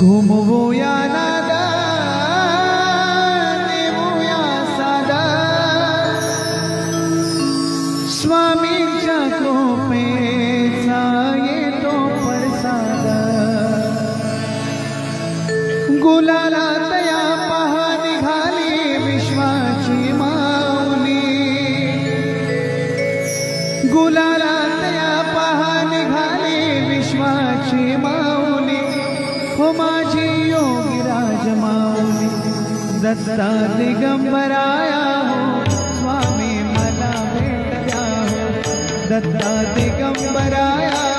घुमवूया नादा देऊया सादा स्वामींच्या कृपेचा येतो प्रसाद गुलालात या पहा निघाली विश्वाची माऊली गुलालात या पहा निघाली विश्वाची माऊली हो माझी योगीराज माऊली दत्ता दिगंबराया हो स्वामी मला भेट द्या हो दत्ता दिगंबराया